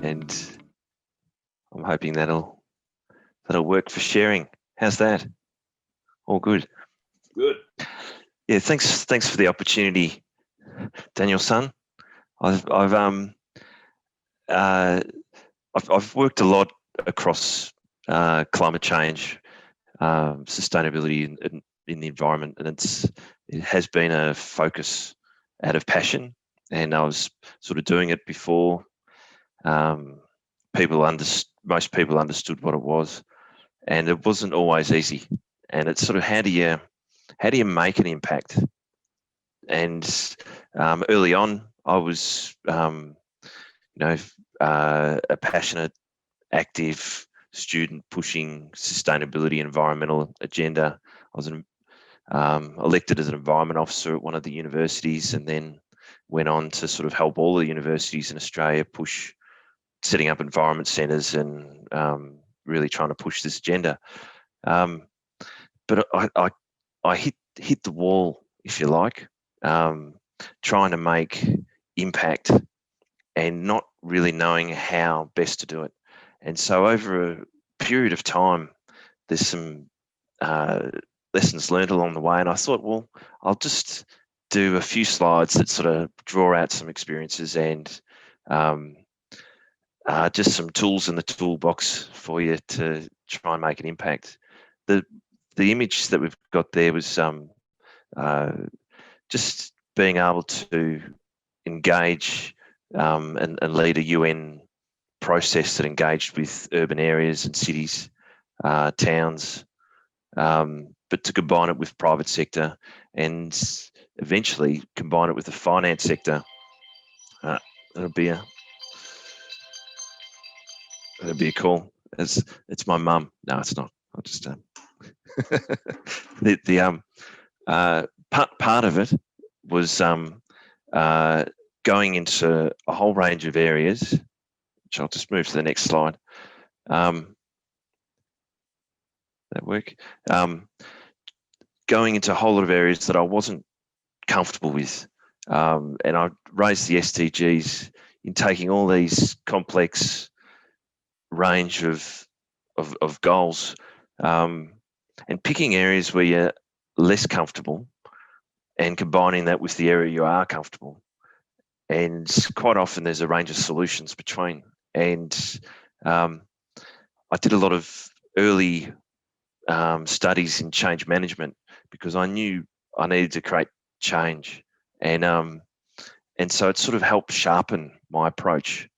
And I'm hoping that'll work for sharing. How's that? All good. Good. Yeah, thanks for the opportunity, Daniel-san. I've worked a lot across climate change, sustainability in the environment, and it has been a focus out of passion. And I was sort of doing it before most people understood what it was, and it wasn't always easy. And it's sort of how do you make an impact? And early on, I was a passionate, active student pushing sustainability, environmental agenda. I was elected as an environment officer at one of the universities, and then went on to sort of help all the universities in Australia push setting up environment centres and really trying to push this agenda. But I hit the wall, if you like, trying to make impact and not really knowing how best to do it. And so over a period of time, there's some lessons learned along the way. And I thought, well, I'll just do a few slides that sort of draw out some experiences and just some tools in the toolbox for you to try and make an impact. The image that we've got there was just being able to engage and lead a UN process that engaged with urban areas and cities, towns, but to combine it with private sector and eventually combine it with the finance sector. That'll be a call. It's my mum. No, it's not. I'll just part of it was going into a whole range of areas, which I'll just move to the next slide. That work? Going into a whole lot of areas that I wasn't comfortable with, and I raised the SDGs in taking all these complex range of goals and picking areas where you're less comfortable and combining that with the area you are comfortable. And quite often there's a range of solutions between. And I did a lot of early studies in change management because I knew I needed to create change. And so it sort of helped sharpen my approach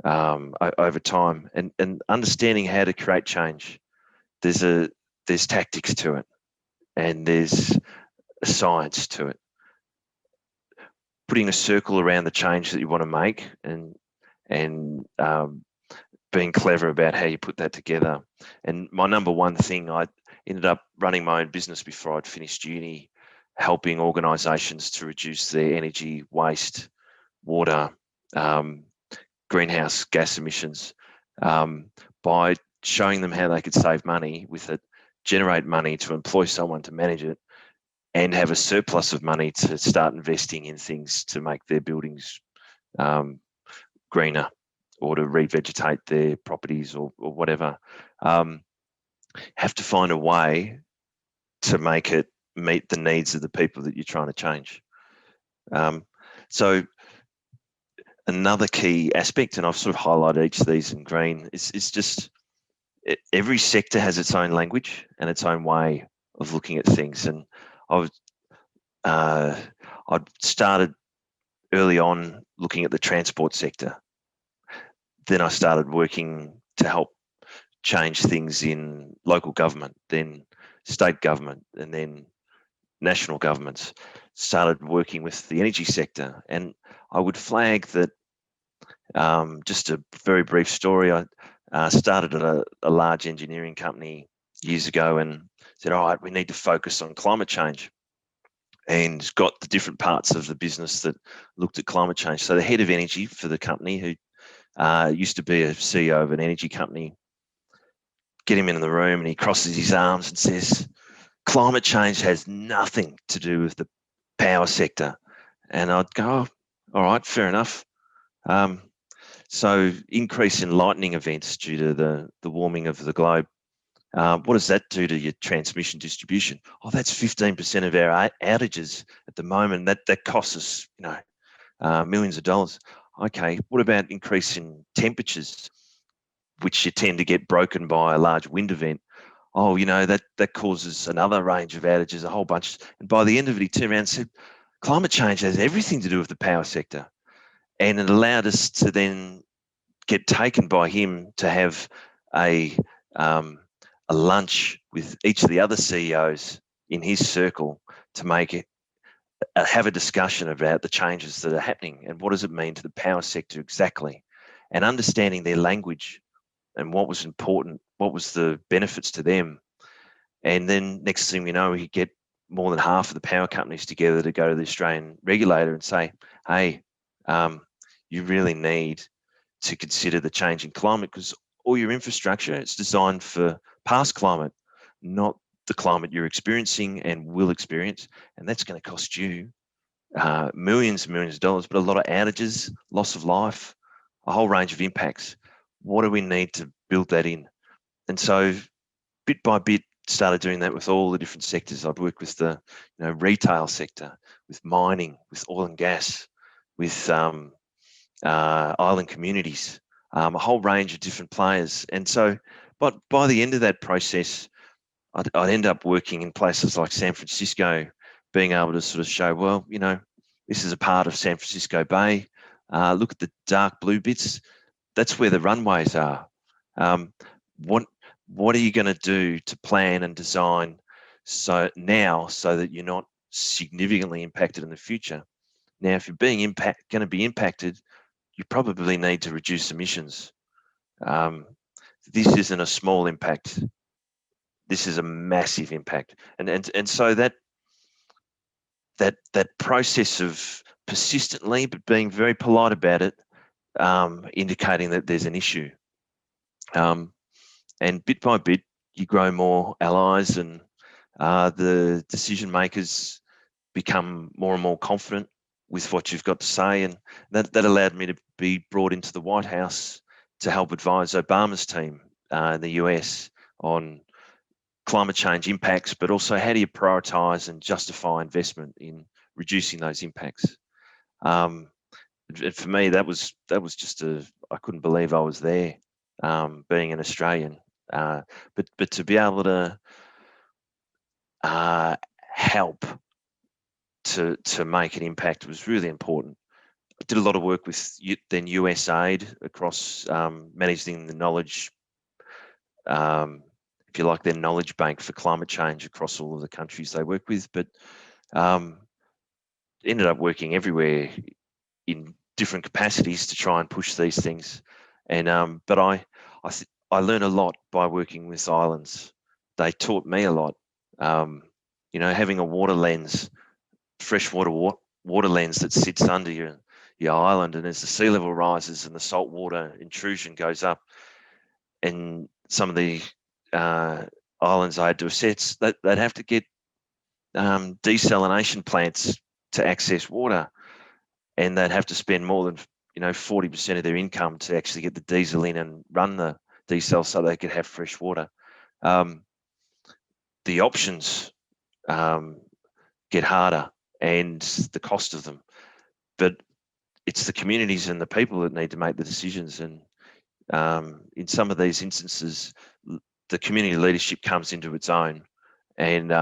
over time and understanding how to create change. There's tactics to it, and there's a science to it. Putting a circle around the change that you want to make, and being clever about how you put that together. And my number one thing, I ended up running my own business before I'd finished uni, helping organisations to reduce their energy waste, water, greenhouse gas emissions by showing them how they could save money with it, generate money to employ someone to manage it, and have a surplus of money to start investing in things to make their buildings greener or to revegetate their properties or whatever. Have to find a way to make it meet the needs of the people that you're trying to change. So another key aspect, and I've sort of highlighted each of these in green, is just every sector has its own language and its own way of looking at things. And I'd started early on looking at the transport sector. Then I started working to help change things in local government, then state government, and then national governments. Started working with the energy sector. And I would flag that, just a very brief story, I started at a large engineering company years ago and said, all right, we need to focus on climate change, and got the different parts of the business that looked at climate change. So the head of energy for the company, who used to be a CEO of an energy company, get him in the room and he crosses his arms and says, climate change has nothing to do with the power sector. And I'd go, oh, all right, fair enough. So increase in lightning events due to the warming of the globe. What does that do to your transmission distribution? Oh, that's 15% of our outages at the moment. That costs us, millions of dollars. Okay, what about increasing temperatures, which you tend to get broken by a large wind event? Oh, that causes another range of outages, a whole bunch. And by the end of it, he turned around and said, climate change has everything to do with the power sector. And it allowed us to then get taken by him to have a lunch with each of the other CEOs in his circle to have a discussion about the changes that are happening and what does it mean to the power sector exactly, and understanding their language and what was important, what was the benefits to them. And then next thing we know, we get more than half of the power companies together to go to the Australian regulator and say, hey, you really need to consider the changing climate, because all your infrastructure is designed for past climate, not the climate you're experiencing and will experience. And that's going to cost you millions and millions of dollars, but a lot of outages, loss of life, a whole range of impacts. What do we need to build that in? And so bit by bit, started doing that with all the different sectors. I'd work with the retail sector, with mining, with oil and gas, with island communities, a whole range of different players. And so, but by the end of that process, I'd end up working in places like San Francisco, being able to sort of show, well, this is a part of San Francisco Bay. Look at the dark blue bits. That's where the runways are. What are you going to do to plan and design so that you're not significantly impacted in the future? Now, if you're going to be impacted, you probably need to reduce emissions. This isn't a small impact. This is a massive impact. And so that process of persistently, but being very polite about it, indicating that there's an issue. And bit by bit, you grow more allies, and the decision makers become more and more confident with what you've got to say. And that allowed me to be brought into the White House to help advise Obama's team in the US on climate change impacts, but also how do you prioritize and justify investment in reducing those impacts. And for me, that was just I couldn't believe I was there, being an Australian. But to be able to help to make an impact was really important. I did a lot of work with then USAID across managing the knowledge, if you like, their knowledge bank for climate change across all of the countries they work with. But ended up working everywhere in different capacities to try and push these things. And but I learned a lot by working with islands. They taught me a lot. Having a water lens, freshwater water lens that sits under your island, and as the sea level rises and the saltwater intrusion goes up, and some of the islands I had to assess, they'd have to get desalination plants to access water, and they'd have to spend more than 40% of their income to actually get the diesel in and run the desal so they could have fresh water. The options get harder, and the cost of them, but it's the communities and the people that need to make the decisions. And in some of these instances, the community leadership comes into its own and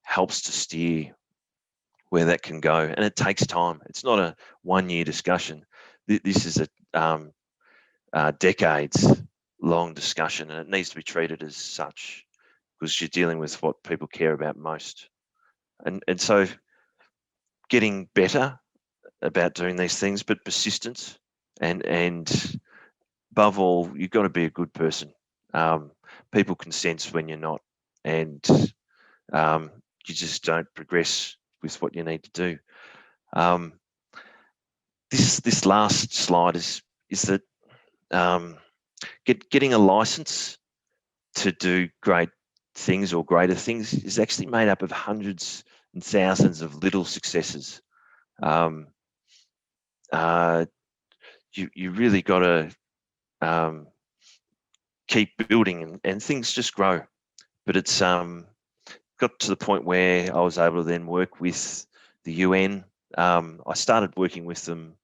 helps to steer where that can go. And it takes time. It's not a one-year discussion. This is a decades-long discussion, and it needs to be treated as such, because you're dealing with what people care about most. And so getting better about doing these things, but persistence, and above all, you've got to be a good person. People can sense when you're not, and you just don't progress with what you need to do. This last slide is that getting a license to do great things or greater things is actually made up of hundreds and thousands of little successes. Um, you really got to keep building, and things just grow. But it's got to the point where I was able to then work with the UN. I started working with them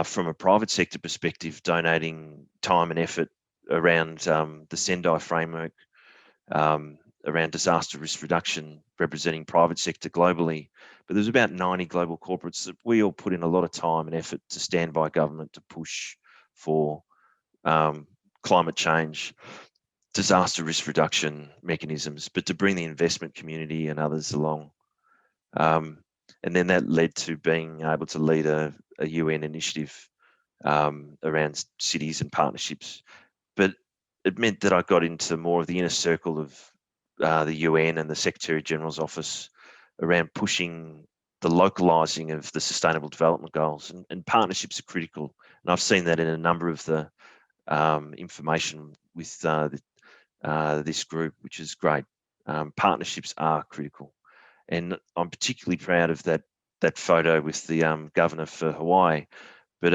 from a private sector perspective, donating time and effort around the Sendai framework, around disaster risk reduction, representing private sector globally. But there's about 90 global corporates that we all put in a lot of time and effort to stand by government to push for climate change, disaster risk reduction mechanisms, but to bring the investment community and others along. And then that led to being able to lead a UN initiative around cities and partnerships. But it meant that I got into more of the inner circle of the UN and the Secretary General's office around pushing the localizing of the Sustainable Development Goals. And partnerships are critical. And I've seen that in a number of the information with this group, which is great. Partnerships are critical. And I'm particularly proud of that photo with the governor for Hawaii. But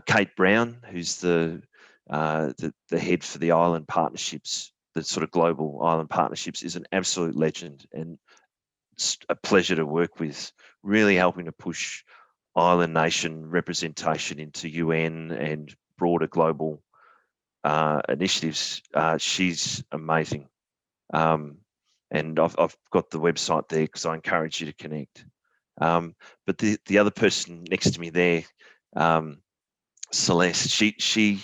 Kate Brown, who's the head for the island partnerships, the sort of global island partnerships, is an absolute legend, and it's a pleasure to work with, really helping to push island nation representation into UN and broader global initiatives. She's amazing. And I've got the website there because I encourage you to connect. But the other person next to me there, Celeste, she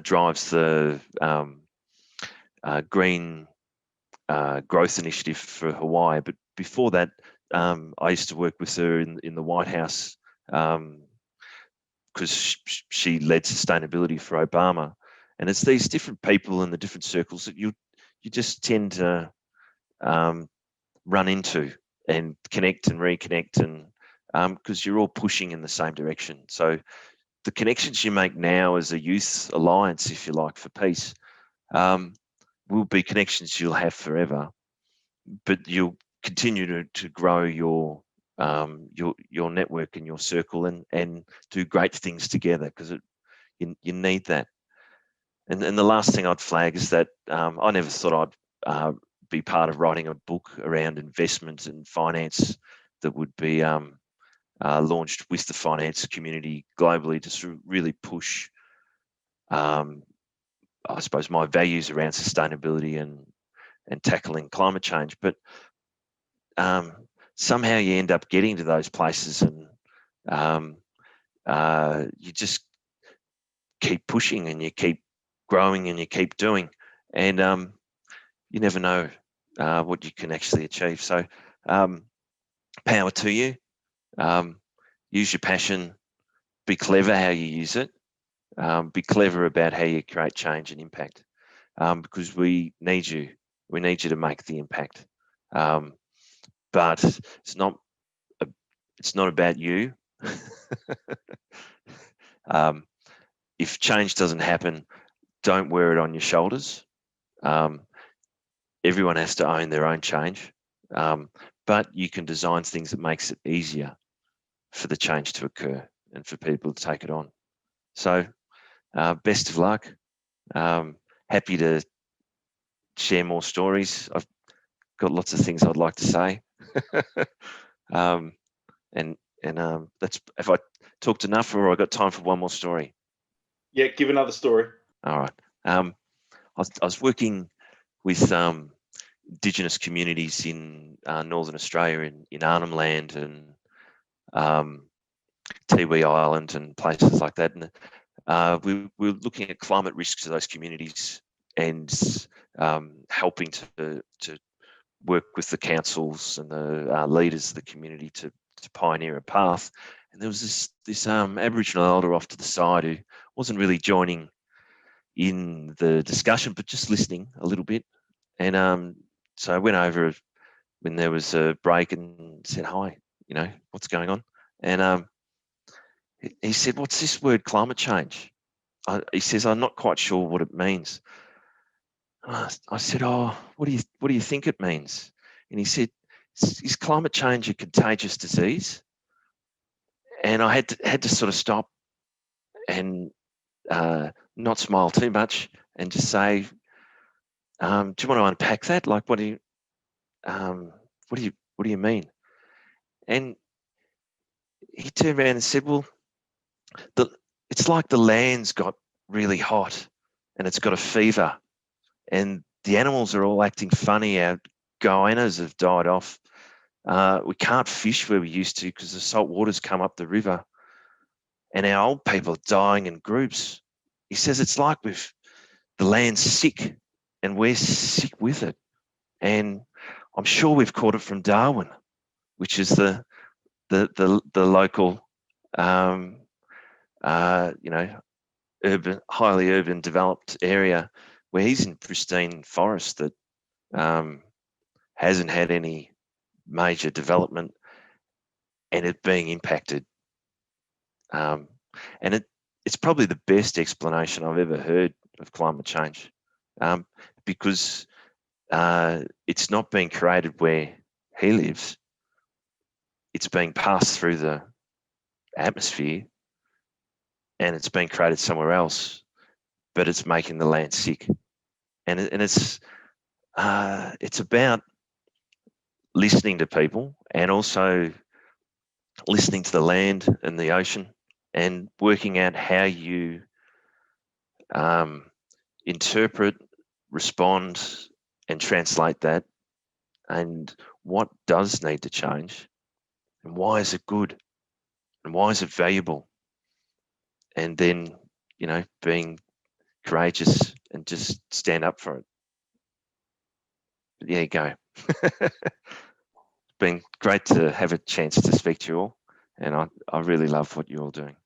drives the green growth initiative for Hawaii. But before that, I used to work with her in the White House because she led sustainability for Obama. And it's these different people in the different circles that you just tend to run into and connect and reconnect, and because you're all pushing in the same direction. So the connections you make now as a youth alliance, if you like, for peace, will be connections you'll have forever, but you'll continue to grow your network and your circle, and do great things together, because you need that. And the last thing I'd flag is that I never thought I'd be part of writing a book around investment and finance that would be launched with the finance community globally to sort of really push, I suppose, my values around sustainability and tackling climate change. But somehow you end up getting to those places, and you just keep pushing, and you keep growing, and you keep doing, and you never know what you can actually achieve. So power to you. Use your passion. Be clever how you use it. Be clever about how you create change and impact, because we need you. We need you to make the impact. But it's not about you. If change doesn't happen, don't wear it on your shoulders. Everyone has to own their own change, but you can design things that makes it easier for the change to occur and for people to take it on. So best of luck. Happy to share more stories. I've got lots of things I'd like to say. And that's, if I talked enough, or I got time for one more story. Yeah, give another story. All right. I was working with Indigenous communities in Northern Australia, in Arnhem Land and Tiwi Island and places like that. And we were looking at climate risks to those communities, and helping to work with the councils and the leaders of the community to pioneer a path. And there was this Aboriginal elder off to the side who wasn't really joining in the discussion, but just listening a little bit. And so I went over when there was a break and said, "Hi, what's going on?" And he said, "What's this word, climate change?" He says, "I'm not quite sure what it means." I said, "Oh, what do you think it means?" And he said, "Is climate change a contagious disease?" And I had to sort of stop and not smile too much and just say, "Do you want to unpack that? Like, um, what do you mean?" And he turned around and said, "Well, the, it's like the land's got really hot and it's got a fever, and the animals are all acting funny. Our goannas have died off. We can't fish where we used to because the salt water's come up the river, and our old people are dying in groups." He says it's like the land's sick and we're sick with it. And I'm sure we've caught it from Darwin, which is the local, you know, highly urban, developed area where he's in pristine forest that hasn't had any major development, and it being impacted. Um, and it's probably the best explanation I've ever heard of climate change, because it's not being created where he lives. It's being passed through the atmosphere and it's being created somewhere else, but it's making the land sick. And it's about listening to people and also listening to the land and the ocean and working out how you um, interpret, respond, and translate that, and what does need to change, and why is it good, and why is it valuable, and then, being courageous and just stand up for it. But there you go. It's been great to have a chance to speak to you all, and I really love what you're all doing.